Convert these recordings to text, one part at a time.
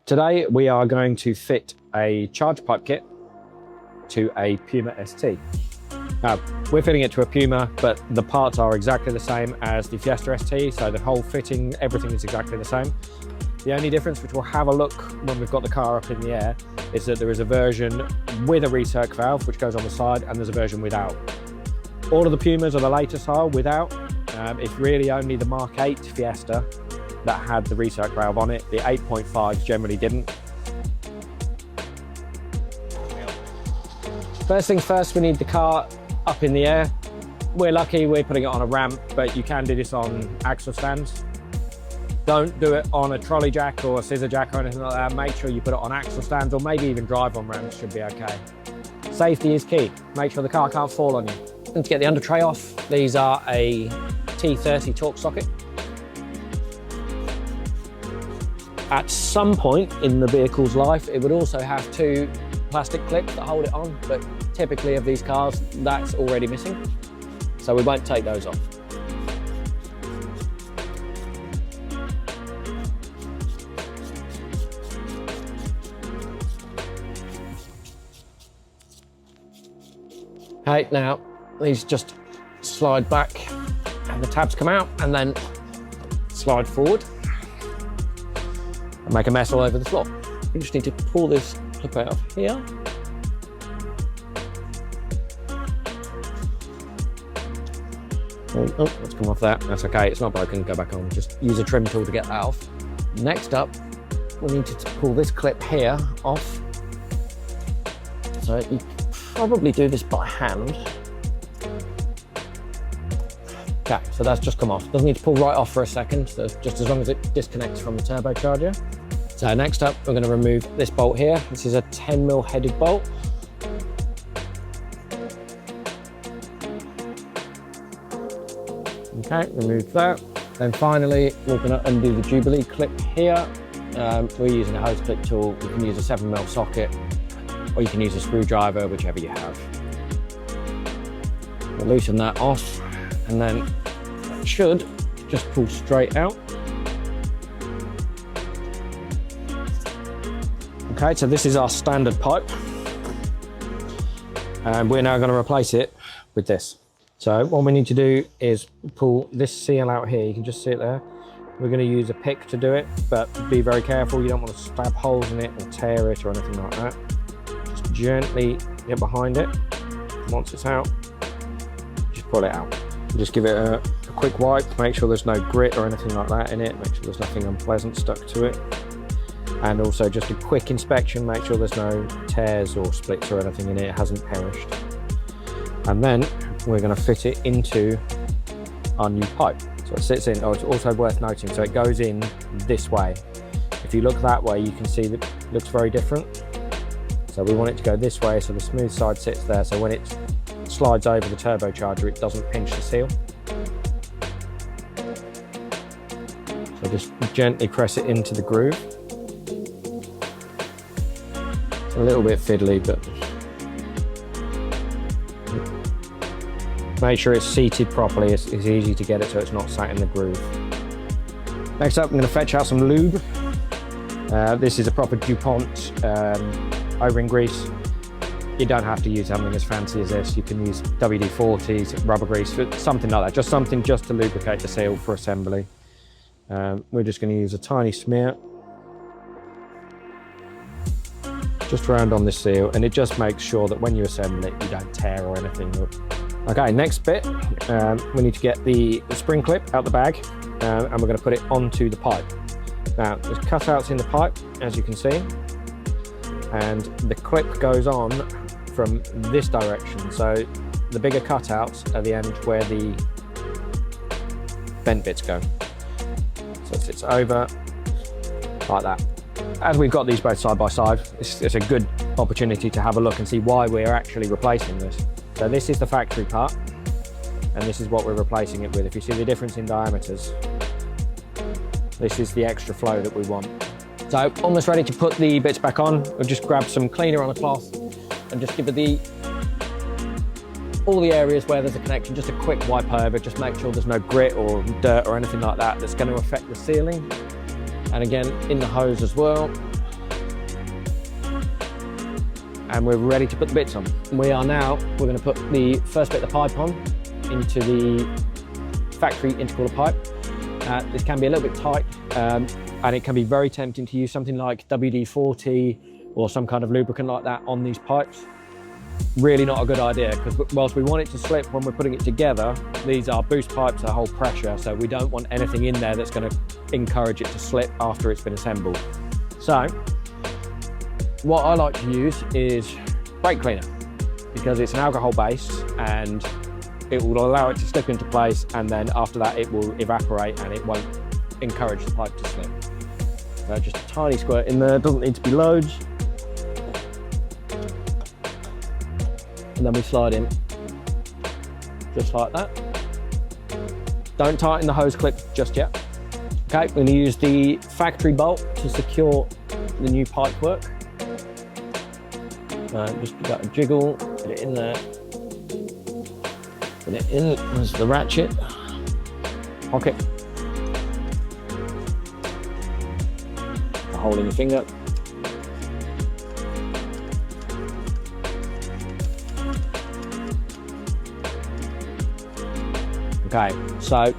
Today we are going to fit a charge pipe kit to a Puma ST. Now, we're fitting it to a Puma, but the parts are exactly the same as the Fiesta ST, so the whole fitting, everything is exactly the same. The only difference, which we'll have a look when we've got the car up in the air, is that there is a version with a recirc valve, which goes on the side, and there's a version without. All of the Pumas are the later style without. It's really only the Mk8 Fiesta that had the recirc valve on it. The 8.5s generally didn't. First things first, we need the car up in the air. We're lucky we're putting it on a ramp, but you can do this on axle stands. Don't do it on a trolley jack or a scissor jack or anything like that. Make sure you put it on axle stands, or maybe even drive on ramps should be okay. Safety is key. Make sure the car can't fall on you. And to get the under tray off, these are a T30 torque socket. At some point in the vehicle's life, it would also have two plastic clips that hold it on, but typically of these cars, that's already missing. So we won't take those off. Okay, now these just slide back and the tabs come out, and then slide forward and make a mess all over the floor. You just need to pull this clip out of here. Oh, let's come off that. That's okay, it's not broken, go back on. Just use a trim tool to get that off. Next up, we need to pull this clip here off. So you probably do this by hand. Okay, so that's just come off. Doesn't need to pull right off for a second, so just as long as it disconnects from the turbocharger. So next up, we're going to remove this bolt here. This is a 10mm headed bolt. Okay, remove that. Then finally, we're going to undo the Jubilee clip here. We're using a hose clip tool. You can use a 7mm socket, or you can use a screwdriver, whichever you have. We'll loosen that off, and then that should just pull straight out. Okay, so this is our standard pipe, and we're now going to replace it with this. So what we need to do is pull this seal out here. You can just see it there. We're going to use a pick to do it, but be very careful. You don't want to stab holes in it or tear it or anything like that. Just gently get behind it. Once it's out, just pull it out. Just give it a quick wipe. Make sure there's no grit or anything like that in it. Make sure there's nothing unpleasant stuck to it. And also just a quick inspection. Make sure there's no tears or splits or anything in it. It hasn't perished. And then we're going to fit it into our new pipe. So it sits in. Oh, it's also worth noting, so it goes in this way. If you look that way, you can see that it looks very different. So we want it to go this way, so the smooth side sits there, so when it slides over the turbocharger, it doesn't pinch the seal. So just gently press it into the groove. It's a little bit fiddly, but make sure it's seated properly. It's easy to get it so it's not sat in the groove. Next up, I'm going to fetch out some lube. This is a proper DuPont O-ring grease. You don't have to use something as fancy as this. You can use WD-40s, rubber grease, something like that. Just something just to lubricate the seal for assembly. We're just going to use a tiny smear just around on this seal, and it just makes sure that when you assemble it, you don't tear or anything. Okay, next bit, we need to get the spring clip out the bag, and we're going to put it onto the pipe. Now, there's cutouts in the pipe, as you can see, and the clip goes on from this direction. So the bigger cutouts are the end where the bent bits go. So it sits over like that. As we've got these both side by side, it's a good opportunity to have a look and see why we're actually replacing this. So this is the factory part, and this is what we're replacing it with. If you see the difference in diameters, this is the extra flow that we want. So almost ready to put the bits back on. We'll just grab some cleaner on a cloth and just give it all the areas where there's a connection, just a quick wipe over, just make sure there's no grit or dirt or anything like that that's going to affect the sealing. And again, in the hose as well, and we're ready to put the bits on. We're going to put the first bit of the pipe on into the factory intercooler pipe. This can be a little bit tight, and it can be very tempting to use something like WD-40 or some kind of lubricant like that on these pipes. Really not a good idea, because whilst we want it to slip when we're putting it together, these are boost pipes that hold pressure, so we don't want anything in there that's going to encourage it to slip after it's been assembled. So what I like to use is brake cleaner, because it's an alcohol base and it will allow it to slip into place, and then after that it will evaporate and it won't encourage the pipe to slip. So just a tiny squirt in there, doesn't need to be loads. And then we slide in just like that. Don't tighten the hose clip just yet. Okay, we're going to use the factory bolt to secure the new pipe work. Just got a jiggle, put it in there. Put it in, there's the ratchet. Pocket. A hole in your finger. Okay, so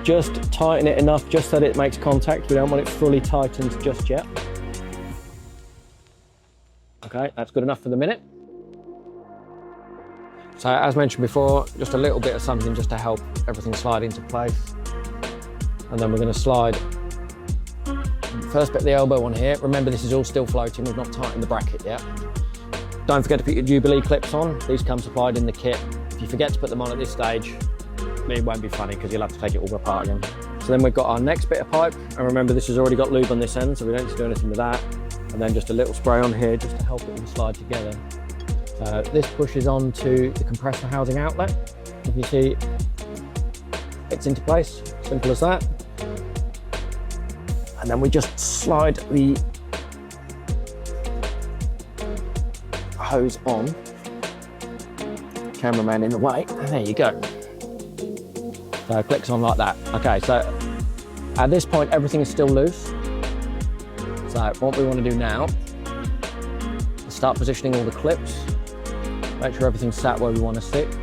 just tighten it enough just so that it makes contact. We don't want it fully tightened just yet. Okay, that's good enough for the minute. So as mentioned before, just a little bit of something just to help everything slide into place. And then we're going to slide the first bit of the elbow on here. Remember, this is all still floating. We've not tightened the bracket yet. Don't forget to put your Jubilee clips on. These come supplied in the kit. If you forget to put them on at this stage, it won't be funny because you'll have to take it all apart again. So then we've got our next bit of pipe, and remember this has already got lube on this end, so we don't need to do anything with that. And then just a little spray on here just to help it all slide together. So this pushes on to the compressor housing outlet. If you see, it's into place, simple as that. And then we just slide the hose on. Cameraman in the way, and there you go. So it clicks on like that. Okay, so at this point everything is still loose. So what we want to do now is start positioning all the clips, make sure everything's sat where we want to sit.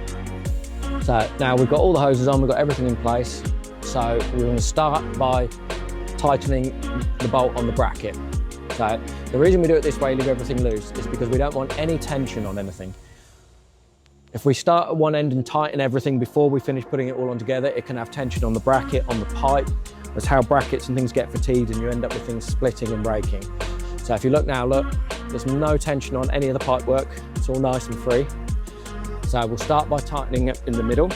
So now we've got all the hoses on, we've got everything in place. So we're going to start by tightening the bolt on the bracket. So the reason we do it this way, leave everything loose, is because we don't want any tension on anything. If we start at one end and tighten everything before we finish putting it all on together, it can have tension on the bracket, on the pipe. That's how brackets and things get fatigued and you end up with things splitting and breaking. So if you look now, look, there's no tension on any of the pipe work. It's all nice and free. So we'll start by tightening it in the middle.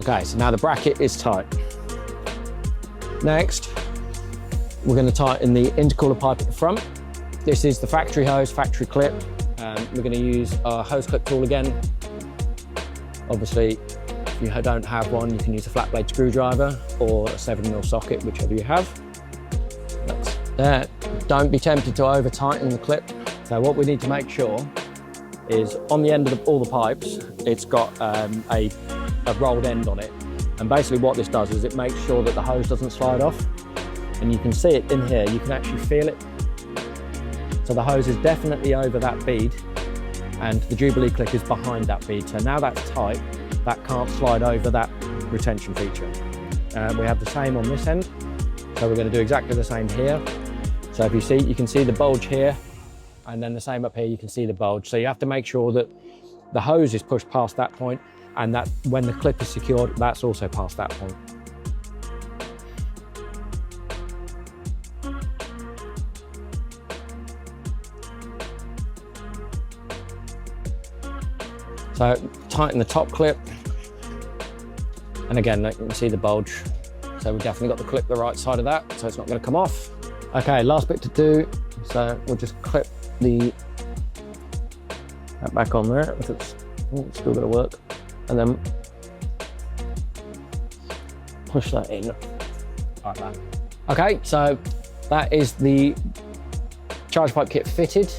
Okay, so now the bracket is tight. Next, we're going to tighten the intercooler pipe at the front. This is the factory hose, factory clip. We're going to use our hose clip tool again. Obviously, if you don't have one, you can use a flat blade screwdriver or a 7mm socket, whichever you have. That's there. Don't be tempted to over tighten the clip. So what we need to make sure is on the end of all the pipes, it's got a rolled end on it. And basically what this does is it makes sure that the hose doesn't slide off. And you can see it in here, you can actually feel it. So the hose is definitely over that bead and the Jubilee clip is behind that bead. So now that's tight, that can't slide over that retention feature. We have the same on this end. So we're going to do exactly the same here. So if you see, you can see the bulge here, and then the same up here, you can see the bulge. So you have to make sure that the hose is pushed past that point, and that when the clip is secured, that's also past that point. So tighten the top clip, and again, you can see the bulge. So we've definitely got the clip the right side of that, so it's not going to come off. Okay, last bit to do. So we'll just clip that back on there. If it's still going to work, and then push that in like that. Okay, so that is the charge pipe kit fitted.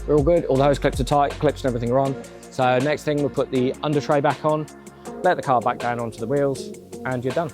We're all good. All the hose clips are tight, clips and everything are on. So next thing, we'll put the under tray back on, let the car back down onto the wheels, and you're done.